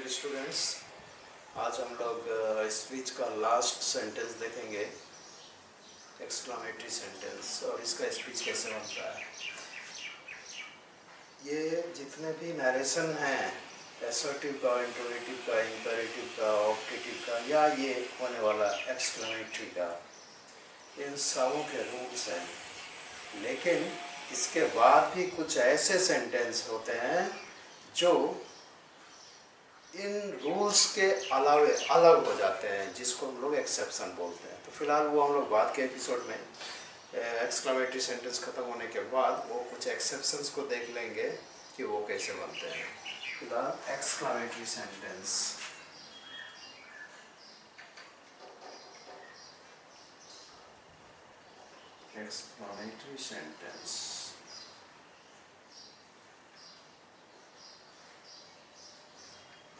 Dear students, आज हम लोग स्पीच का लास्ट सेंटेंस देखेंगे, एक्सक्लामेटरी सेंटेंस, और इसका स्पीच कैसे बनता है। ये जितने भी नरेशन हैं, एसर्टिव का, इंट्रोगेटिव का, इंपेरेटिव का, ऑप्टेटिव का, या ये होने वाला एक्सक्लामेटरी का, इन सबों के रूल्स हैं। लेकिन इसके बाद भी कुछ ऐसे सेंटेंस होते हैं जो इन रूल्स के अलावे अलग हो जाते हैं, जिसको हम लोग एक्सेप्शन बोलते हैं। तो फिलहाल वो हम लोग बाद के एपिसोड में एक्सक्लामेटरी सेंटेंस खत्म होने के बाद वो कुछ एक्सेप्शंस को देख लेंगे कि वो कैसे बनते हैं। फिलहाल exclamatory sentence, exclamatory sentence.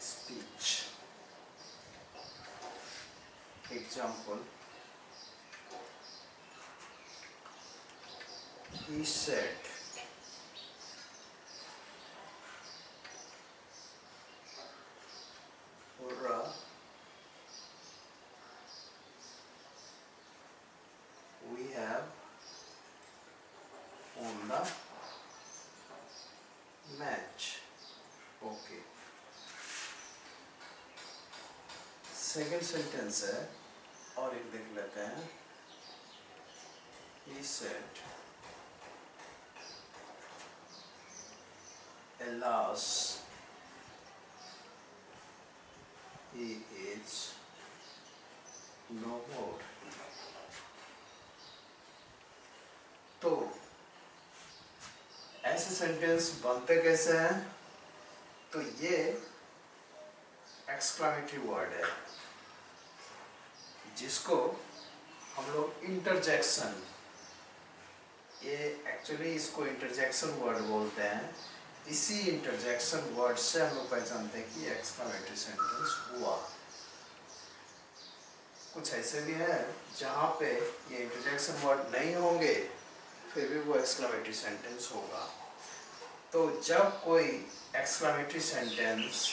Speech. Example: he said, "Hurrah, we have won the match." Okay. Second sentence है, और एक देख लेते हैं। He said, "Alas, he is no more." तो ऐसे सेंटेंस बनते कैसे हैं? तो ये एक्सक्लामेटरी वर्ड है, जिसको हम लोग इंटरजेक्शन, ये एक्चुअली इसको इंटरजेक्शन वर्ड बोलते हैं। इसी इंटरजेक्शन वर्ड से हम लोग पहचानते हैं कि एक्सक्लामेटरी सेंटेंस हुआ। कुछ ऐसे भी है जहाँ पे ये इंटरजेक्शन वर्ड नहीं होंगे, फिर भी वो एक्सक्लामेटरी सेंटेंस होगा। तो जब कोई एक्सक्लामेटरी सेंटेंस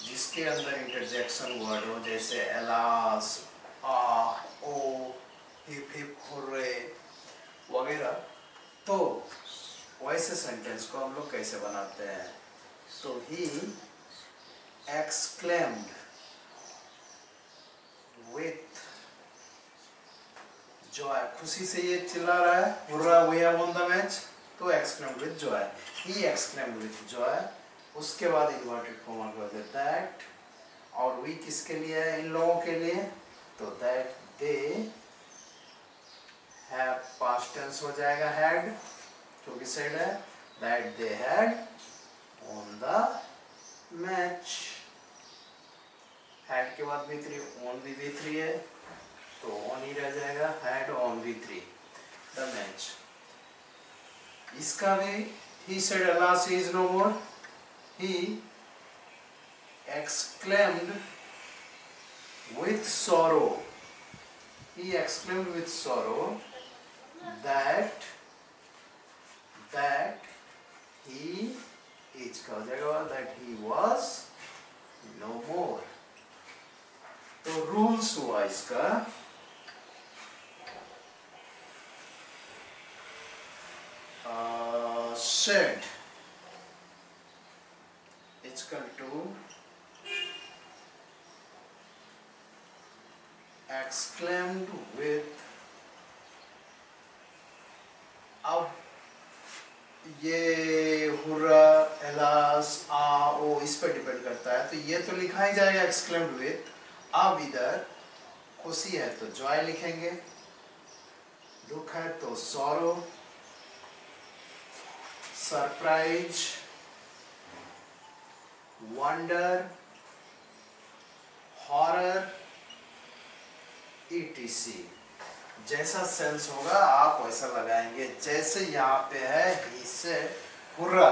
जिसके अंदर इंटरजेक्शन वर्ड हो, जैसे एलास, आ, ओ, हिप हिप, हुर्रे वगैरह, तो वैसे सेंटेंस को हम लोग कैसे बनाते हैं? तो ही एक्सक्लेम्ड विथ जॉय, खुशी से ये चिल्ला रहा है, hurrah we have won the match, तो exclaimed with joy. He exclaimed with joy. उसके बाद इन्वर्टेड कॉमा कर देता है दैट, और वी किसके लिए है? इन लोगों के लिए। तो that they have, past tense हो जाएगा हैड, क्योंकि सेड है। That they had on the match, had के बाद V3, ऑन भी V3 है, तो ऑन ही रह जाएगा, had on V3 the match. इसका भी he said alas he is no more, he exclaimed with sorrow, he exclaimed with sorrow that he is का हो जाएगा that he was no more। तो रूल्स हुआ इसका, said is equal to exclaimed with। अब ये हुर्रा, एलास, आ, ओ इस पर डिपेंड करता है, तो ये तो लिखा ही जाएगा exclaimed with। अब इधर खुशी है तो जॉय लिखेंगे, दुख है तो sorrow, surprise, wonder, horror, etc। जैसा सेंस होगा आप वैसा लगाएंगे। जैसे यहाँ पे है ही से हुर्रा,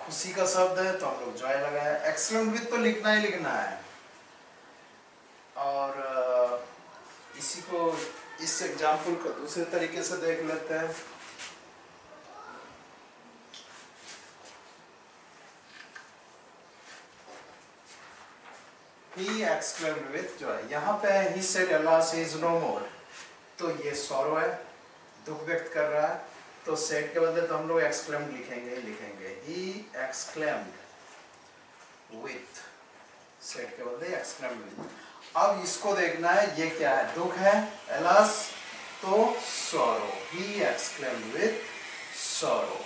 खुशी का शब्द है तो हम लोग जॉय लगाए। एक्सक्लेम्ड विथ तो लिखना ही लिखना है। और इसी को, इस एग्जाम्पल को दूसरे तरीके से देख लेते हैं। He exclaimed with joy. यहाँ पे he said alas he is no more, तो ये sorrow है, दुख व्यक्त कर रहा है, तो said के बदले तो हम लोग exclaimed लिखेंगे. He exclaimed with, said के बदले exclaimed with. अब इसको देखना है ये क्या है, दुख है, alas तो sorrow. He exclaimed with sorrow.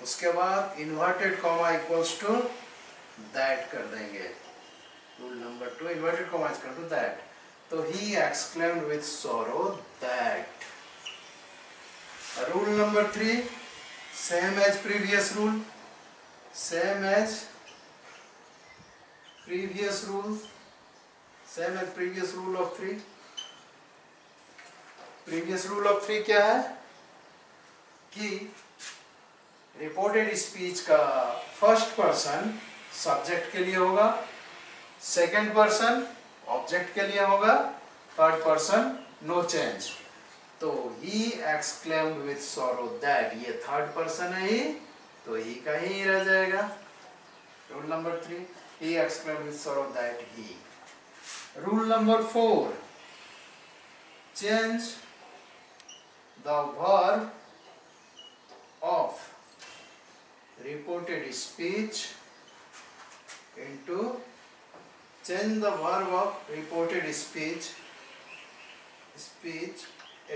उसके बाद inverted comma equals to that कर देंगे. Rule number 2, inverted comma is equal to that. So he exclaimed with sorrow that. Rule number 3, same as previous rule. Same as previous rule. Same as previous rule of 3. Previous rule of 3 क्या है कि reported speech का first person subject के लिए होगा, second person object के लिए होगा, थर्ड पर्सन नो चेंज. तो he exclaimed with sorrow that, ये थर्ड पर्सन है ही, तो ही का ही रह जाएगा. Rule number 3, he exclaimed with sorrow that he. Rule number 4, change the verb of reported speech into, change the verb of reported speech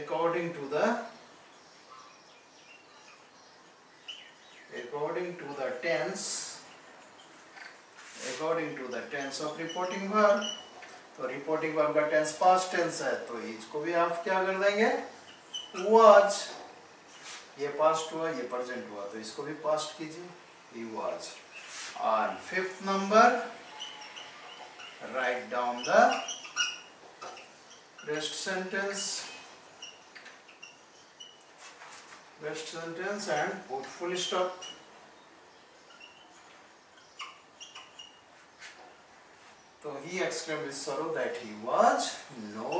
according to the tense of reporting verb. तो reporting verb का tense past tense है, तो इसको भी आप क्या कर देंगे, was. ये पास्ट हुआ, ये प्रेजेंट हुआ, तो इसको भी पास्ट कीजिए, he was. On 5th number, write down the rest sentence and put full stop. तो he exclaimed with sorrow that he was no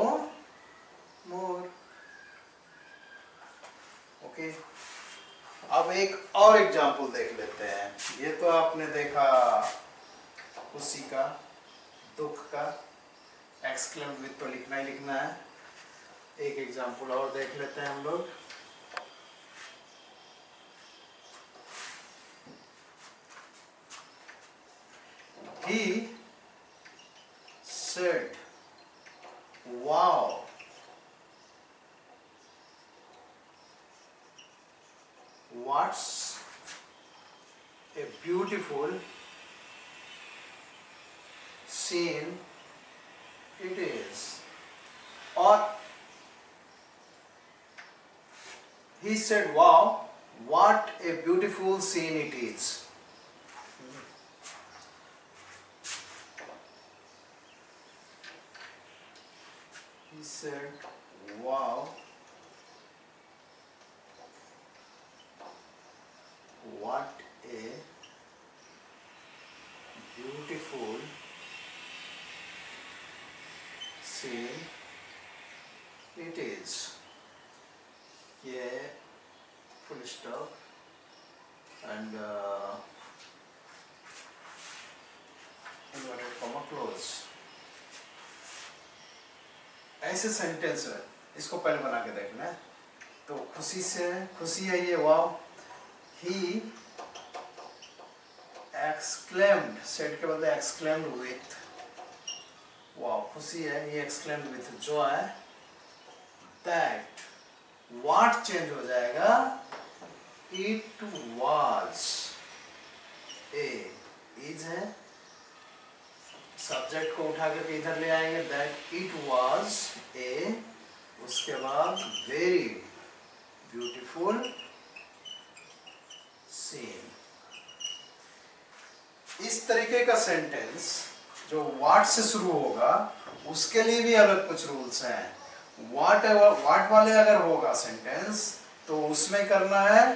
more. Okay. अब एक और एग्जाम्पल देख लेते हैं. ये तो आपने देखा खुशी का, दुख का, एक्सक्लेम विथ तो लिखना ही लिखना है. एक एग्जाम्पल और देख लेते हैं हम लोग. He said, wow. What's a beautiful scene it is. Or he said, wow, what a beautiful scene it is. He said, wow, what a beautiful scene it is. ये full stop and inverted comma close. ऐसे sentence है, इसको पहले बना के देखना है. तो खुशी से, खुशी है ये, वाव. He exclaimed, said के बदले exclaimed with, वाव खुशी है, he exclaimed with joy that, what change हो जाएगा, it was a, is है, सब्जेक्ट को उठा करके इधर ले आएंगे, that it was a, उसके बाद very beautiful scene. इस तरीके का सेंटेंस जो वाट से शुरू होगा उसके लिए भी अलग कुछ रूल्स हैं. वाट वाले अगर होगा सेंटेंस तो उसमें करना है,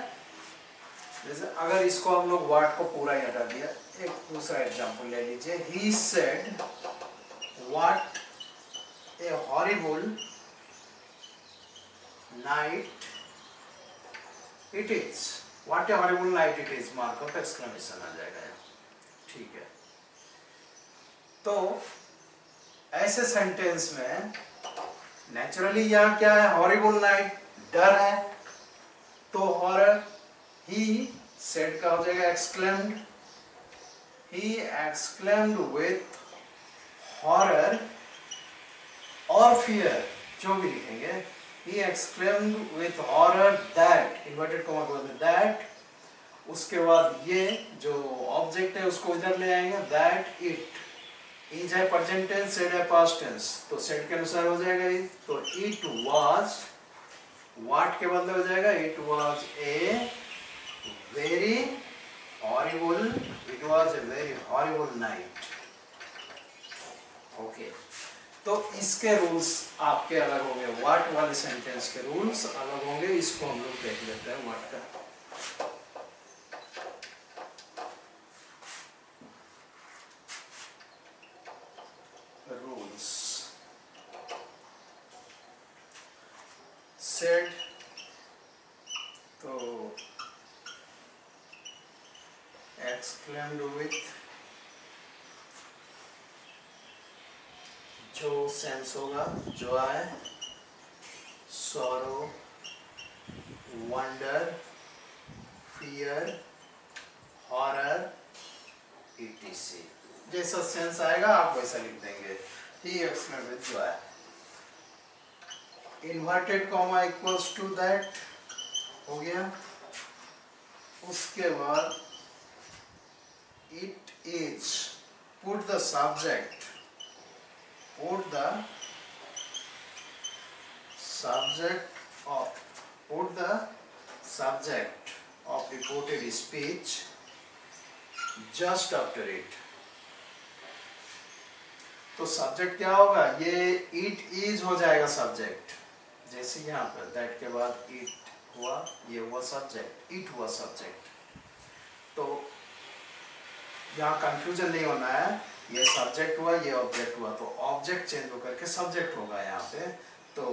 जैसे अगर इसको हम लोग वाट को पूरा ही हटा दिया, एक दूसरा एग्जांपल ले लीजिए. He said what a horrible night it is. What a horrible night it is, mark of exclamation आ जाएगा. ठीक है. तो ऐसे सेंटेंस में नेचुरली यहाँ क्या है, हॉरिबल नाइट, डर है, तो हॉरर, ही सेड का हो जाएगा exclaimed, he exclaimed with horror और फियर, जो भी लिखेंगे, ही exclaimed with horror that, inverted comma के बाद दैट, उसके बाद ये जो ऑब्जेक्ट है उसको इधर ले आएंगे, दैट इट, इज है प्रेजेंट टेंस, सेड है पास्ट टेंस, तो सेड के अनुसार हो जाएगा इज, तो इट वाज, व्हाट के बदले हो जाएगा, it was a very horrible, it was a very horrible night. Okay, तो इसके रूल्स आपके अलग होंगे, व्हाट वाले सेंटेंस के रूल्स अलग होंगे, इसको हम लोग देख लेते हैं व्हाट का। रूल्स, सेड, तो एक्सक्लेम्ड विथ, जो सेंस होगा, जो है sorrow, wonder, fear, horror, etc, जैसा सेंस आएगा आप वैसा लिख देंगे। ही एक्सक्लेम्ड विथ जो है, inverted comma equals to that हो गया, उसके बाद it is, put the subject, put the subject of reported speech just after it, तो सब्जेक्ट क्या होगा, ये इट इज हो जाएगा सब्जेक्ट, जैसे यहाँ पर दैट के बाद इट हुआ, ये हुआ सब्जेक्ट, इट हुआ सब्जेक्ट, तो यहाँ कंफ्यूजन नहीं होना है, ये सब्जेक्ट हुआ, ये ऑब्जेक्ट हुआ, तो ऑब्जेक्ट चेंज होकर के सब्जेक्ट होगा यहाँ पे, तो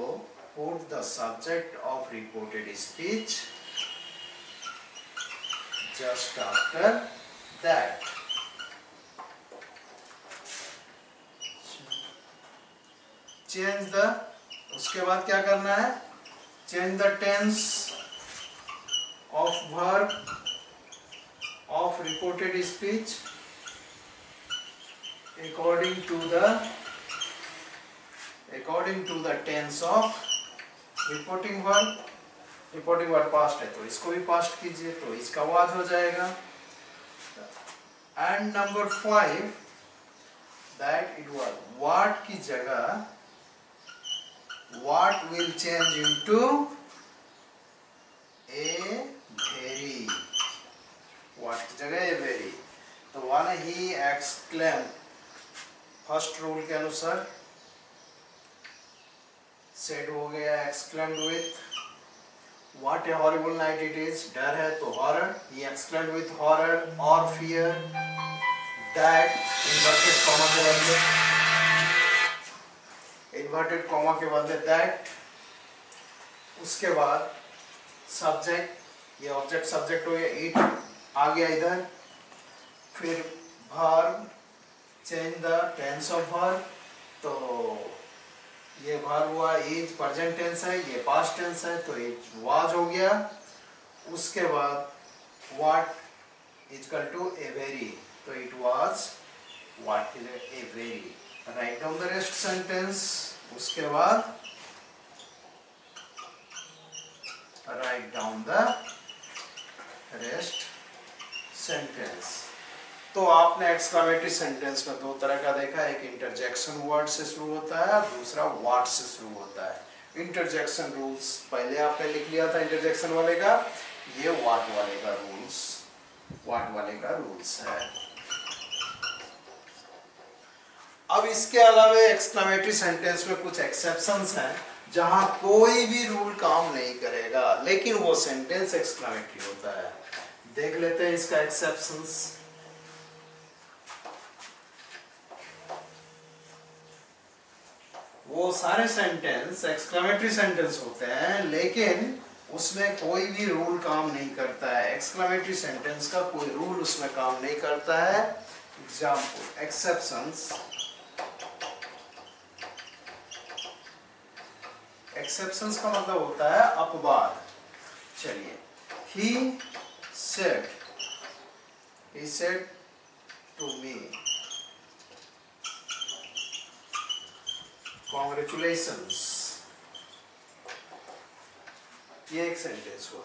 put the subject of reported speech just after that, change the, उसके बाद क्या करना है, change the tense of verb of reported speech according to the tense of reporting verb, reporting verb past है तो इसको भी पास्ट कीजिए, तो इसका वाज हो जाएगा। And number 5, that it was, what की जगह what will change into a very, what की जगह ए वेरी, तो वन ही एक्सक्लेम, फर्स्ट रूल के अनुसार सेड हो गया exclaimed with, what a horrible night it is, डर है तो horror, he exclaimed with horror और फियर, दैट, इन्वर्टेड कॉमा के बदले, इन्वर्टेड कॉमा के बदले दैट, उसके बाद सब्जेक्ट, ये ऑब्जेक्ट सब्जेक्ट हो गया, इट आ गया इधर, फिर verb, change the tense of verb, तो ये वर्ब हुआ इज, प्रेजेंट टेंस है, ये पास्ट टेंस है, तो इट वाज हो गया, उसके बाद what equal to a very, तो it was what is a very, right down the rest sentence, उसके बाद right down the rest sentence. तो आपने एक्सक्लेमेटरी सेंटेंस में दो तरह का देखा, एक इंटरजेक्शन वर्ड से शुरू होता है, दूसरा व्हाट से शुरू होता है। इंटरजेक्शन रूल्स पहले आपने लिख लिया था इंटरजेक्शन वाले का, ये व्हाट वाले का रूल्स, व्हाट वाले का रूल्स है। अब इसके अलावा एक्सक्लेमेटरी सेंटेंस में कुछ एक्सेप्शंस हैं जहां कोई भी रूल काम नहीं करेगा, लेकिन वो सेंटेंस एक्सक्लेमेटरी होता है। देख लेते हैं इसका एक्सेप्शंस। वो सारे सेंटेंस एक्सक्लेमेटरी सेंटेंस होते हैं, लेकिन उसमें कोई भी रूल काम नहीं करता है। एक्सक्लेमेटरी सेंटेंस का कोई रूल उसमें काम नहीं करता है। एग्जाम्पल, एक्सेप्शंस, एक्सेप्शंस का मतलब होता है अपवाद। चलिए, he said to me congratulations, ये एक सेंटेंस हुआ।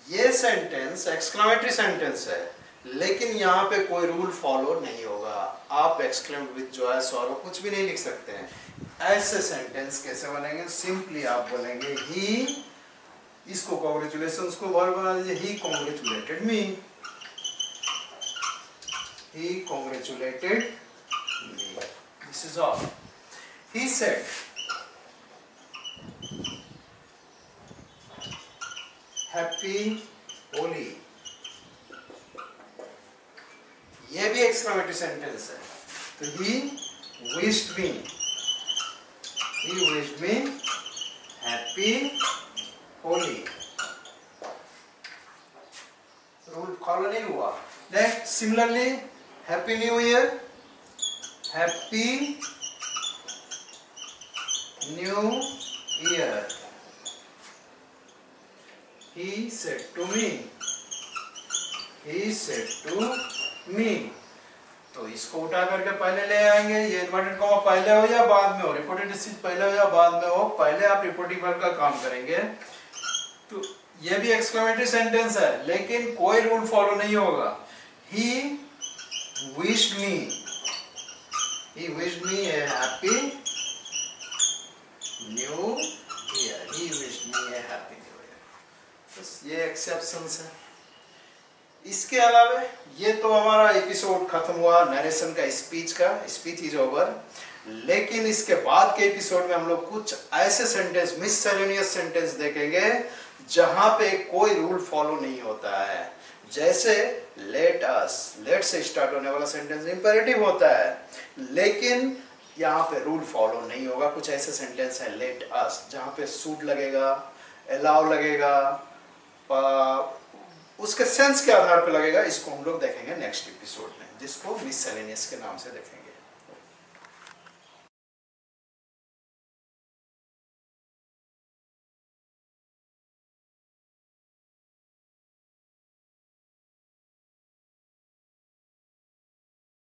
ये सेंटेंस एक्सक्लेमेटरी सेंटेंस है, लेकिन यहाँ पे कोई रूल फॉलो नहीं होगा। आप एक्सक्लेम विद जॉय सॉरो कुछ भी नहीं लिख सकते हैं। ऐसे सेंटेंस कैसे बनेंगे? सिंपली आप बोलेंगे ही, इसको कॉन्ग्रेचुलेशंस को वर्ब बना दीजिए, he congratulated me, he congratulated me, this is all. He said happy Holi, ये भी एक्सक्लेमेटरी सेंटेंस है। तो he wished me happy Holi, rule follow नहीं हुआ। Next, similarly happy new year, happy new year, he said to me, तो इसको उठा करके पहले ले आएंगे। ये इन्वर्टेड कॉमा पहले हो या बाद में हो, रिपोर्टेड स्पीच पहले हो या बाद में हो, पहले आप रिपोर्टिंग वर्ब का काम करेंगे। तो ये भी एक्सक्लेमेटरी सेंटेंस है, लेकिन कोई रूल फॉलो नहीं होगा। he wished me a happy new year, he wished me a happy new year। बस ये एक्सेप्शंस है। इसके अलावा ये तो हमारा एपिसोड खत्म हुआ नरेशन का, स्पीच इज ओवर। लेकिन इसके बाद के एपिसोड में हम लोग कुछ ऐसे सेंटेंस, मिससेलेनियस सेंटेंस देखेंगे जहां पे कोई रूल फॉलो नहीं होता है। जैसे लेट से स्टार्ट होने वाला सेंटेंस इंपेरेटिव होता है, लेकिन यहाँ पे रूल फॉलो नहीं होगा। कुछ ऐसे सेंटेंस है लेट अस जहां पे शुड लगेगा, अलाउ लगेगा, उसके सेंस के आधार पे लगेगा। इसको हम लोग देखेंगे नेक्स्ट एपिसोड में, जिसको मिससेलेनियस के नाम से देखेंगे।